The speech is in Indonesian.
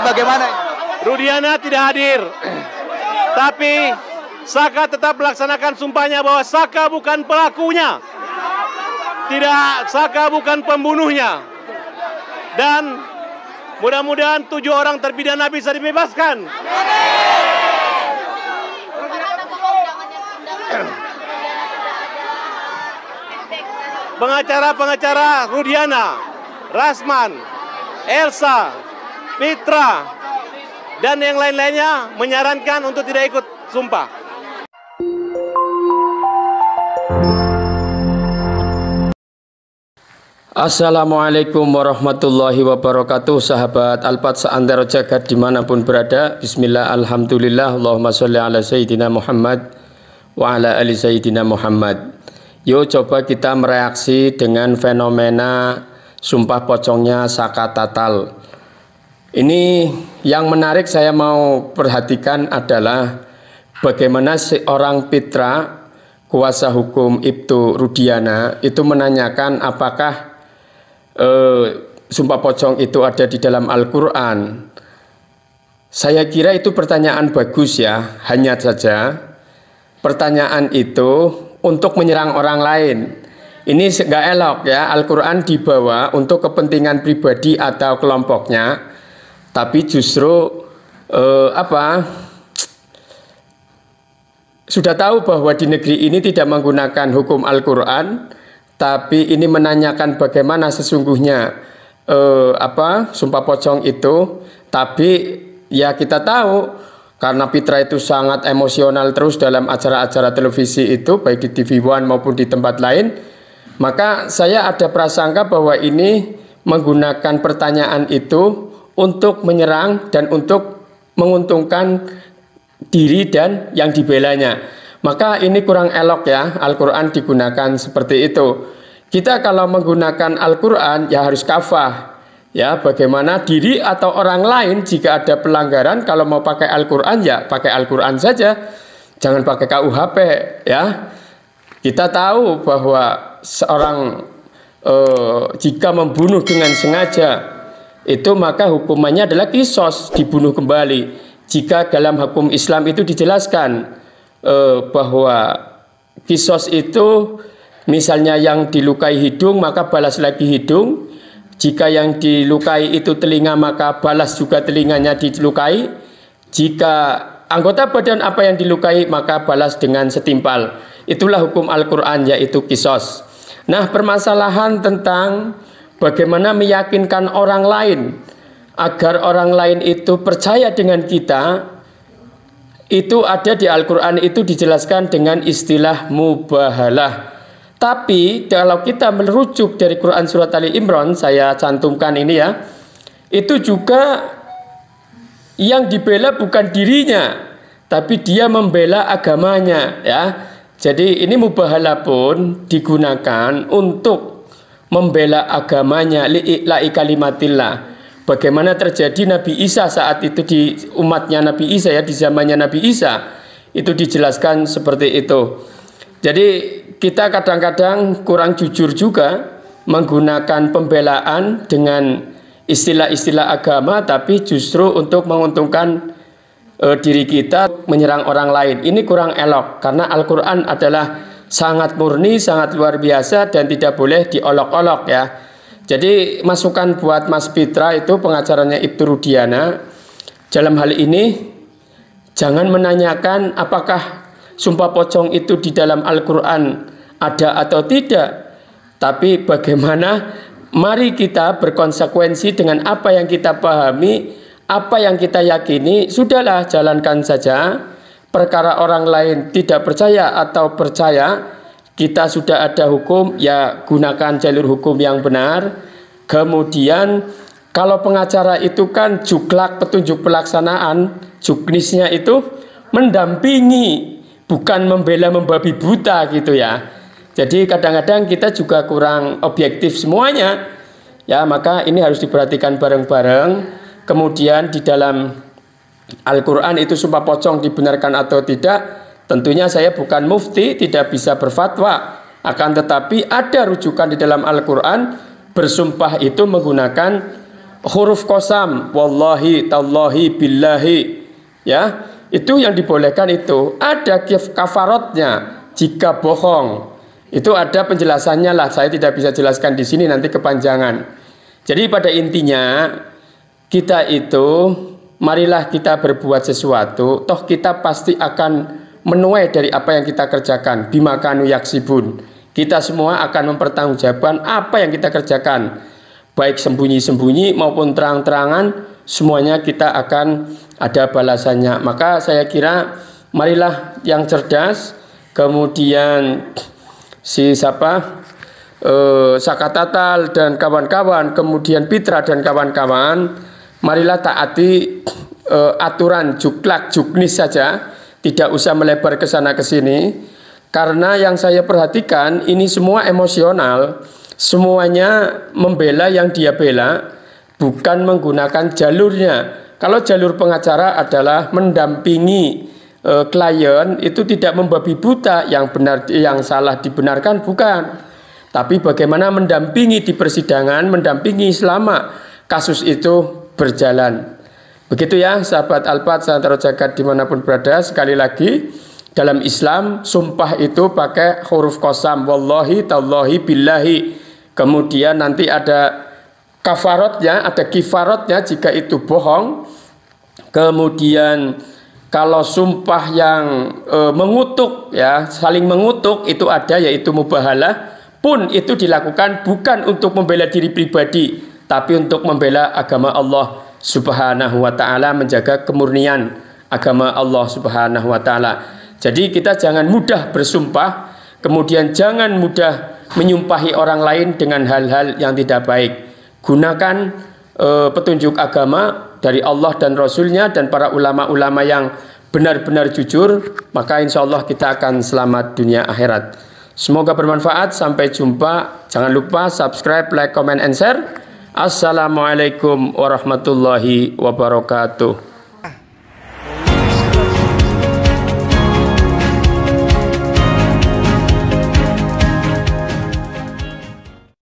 bagaimana? Rudiana tidak hadir, tapi Saka tetap melaksanakan sumpahnya bahwa Saka bukan pelakunya, tidak, Saka bukan pembunuhnya, dan mudah-mudahan 7 orang terpidana bisa dibebaskan. Pengacara-pengacara Rudiana, Rasman, Elsa, Fitra, dan yang lain-lainnya menyarankan untuk tidak ikut sumpah. Assalamualaikum warahmatullahi wabarakatuh. Sahabat Alpat seantero jagat dimanapun berada, bismillah, alhamdulillah, Allahumma sholli ala Sayyidina Muhammad wa ala ali Sayyidina Muhammad. Yuk coba kita mereaksi dengan fenomena sumpah pocongnya Saka Tatal. Ini yang menarik saya mau perhatikan adalah bagaimana seorang Fitra, kuasa hukum Ibtu Rudiana, itu menanyakan apakah sumpah pocong itu ada di dalam Al-Quran. Saya kira itu pertanyaan bagus ya, hanya saja pertanyaan itu untuk menyerang orang lain. Ini nggak elok ya, Al-Quran dibawa untuk kepentingan pribadi atau kelompoknya, tapi justru sudah tahu bahwa di negeri ini tidak menggunakan hukum Al-Quran, tapi ini menanyakan bagaimana sesungguhnya sumpah pocong itu. Tapi ya kita tahu karena Fitra itu sangat emosional terus dalam acara-acara televisi itu, baik di TV One maupun di tempat lain, maka saya ada prasangka bahwa ini menggunakan pertanyaan itu untuk menyerang dan untuk menguntungkan diri dan yang dibelanya. Maka ini kurang elok ya, Al-Quran digunakan seperti itu. Kita kalau menggunakan Al-Quran ya harus kafah. Ya, bagaimana diri atau orang lain jika ada pelanggaran, kalau mau pakai Al-Quran ya pakai Al-Quran saja. Jangan pakai KUHP ya. Kita tahu bahwa seorang jika membunuh dengan sengaja itu maka hukumannya adalah kisos, dibunuh kembali. Jika dalam hukum Islam itu dijelaskan bahwa kisos itu misalnya yang dilukai hidung maka balas lagi hidung. Jika yang dilukai itu telinga maka balas juga telinganya dilukai. Jika anggota badan apa yang dilukai maka balas dengan setimpal. Itulah hukum Al-Quran, yaitu kisos. Nah, permasalahan tentang bagaimana meyakinkan orang lain agar orang lain itu percaya dengan kita, itu ada di Al-Quran, itu dijelaskan dengan istilah mubahalah. Tapi kalau kita merujuk dari Quran surat Ali Imran, saya cantumkan ini ya, itu juga yang dibela bukan dirinya, tapi dia membela agamanya ya. Jadi ini mubahalah pun digunakan untuk membela agamanya, li'i'la'i kalimatillah. Bagaimana terjadi Nabi Isa saat itu di umatnya Nabi Isa ya, di zamannya Nabi Isa, itu dijelaskan seperti itu. Jadi kita kadang-kadang kurang jujur juga menggunakan pembelaan dengan istilah-istilah agama, tapi justru untuk menguntungkan diri kita, menyerang orang lain. Ini kurang elok karena Al-Quran adalah sangat murni, sangat luar biasa dan tidak boleh diolok-olok ya. Jadi masukan buat Mas Fitra itu, pengacaranya Ibtu Rudiana, dalam hal ini jangan menanyakan apakah sumpah pocong itu di dalam Al-Quran ada atau tidak, tapi bagaimana mari kita berkonsekuensi dengan apa yang kita pahami, apa yang kita yakini, sudahlah jalankan saja. Perkara orang lain tidak percaya atau percaya, kita sudah ada hukum, ya gunakan jalur hukum yang benar. Kemudian kalau pengacara itu kan juklak petunjuk pelaksanaan, juknisnya itu mendampingi, bukan membela membabi buta gitu ya. Jadi kadang-kadang kita juga kurang objektif semuanya. Ya, maka ini harus diperhatikan bareng-bareng. Kemudian di dalam Al-Quran itu sumpah pocong dibenarkan atau tidak, tentunya saya bukan mufti, tidak bisa berfatwa. Akan tetapi ada rujukan di dalam Al-Quran, bersumpah itu menggunakan huruf qasam, wallahi, tallahi, billahi, ya, itu yang dibolehkan itu. Ada kafaratnya jika bohong. Itu ada penjelasannya lah. Saya tidak bisa jelaskan di sini, nanti kepanjangan. Jadi pada intinya kita itu, marilah kita berbuat sesuatu, toh kita pasti akan menuai dari apa yang kita kerjakan. Bima kanu yaksibun. Kita semua akan mempertanggungjawabkan apa yang kita kerjakan. Baik sembunyi-sembunyi maupun terang-terangan, semuanya kita akan ada balasannya. Maka saya kira marilah yang cerdas, kemudian Sakatatal dan kawan-kawan, kemudian Pitra dan kawan-kawan, marilah taati aturan juklak juknis saja. Tidak usah melebar ke sana ke sini, karena yang saya perhatikan ini semua emosional, semuanya membela yang dia bela, bukan menggunakan jalurnya. Kalau jalur pengacara adalah mendampingi klien, itu tidak membabi buta, yang benar yang salah dibenarkan bukan, tapi bagaimana mendampingi di persidangan, mendampingi selama kasus itu berjalan. Begitu ya sahabat Alphard santero jagat dimanapun berada. Sekali lagi, dalam Islam sumpah itu pakai huruf qasam, wallahi, tallahi, billahi. Kemudian nanti ada kafaratnya, ada kifaratnya jika itu bohong. Kemudian kalau sumpah yang mengutuk, ya, saling mengutuk itu ada, yaitu mubahalah, pun itu dilakukan bukan untuk membela diri pribadi, tapi untuk membela agama Allah Subhanahu wa ta'ala, menjaga kemurnian agama Allah Subhanahu wa ta'ala. Jadi kita jangan mudah bersumpah, kemudian jangan mudah menyumpahi orang lain dengan hal-hal yang tidak baik. Gunakan petunjuk agama dari Allah dan Rasulnya dan para ulama-ulama yang benar-benar jujur, maka insya Allah kita akan selamat dunia akhirat. Semoga bermanfaat. Sampai jumpa. Jangan lupa subscribe, like, comment, and share. Assalamualaikum warahmatullahi wabarakatuh.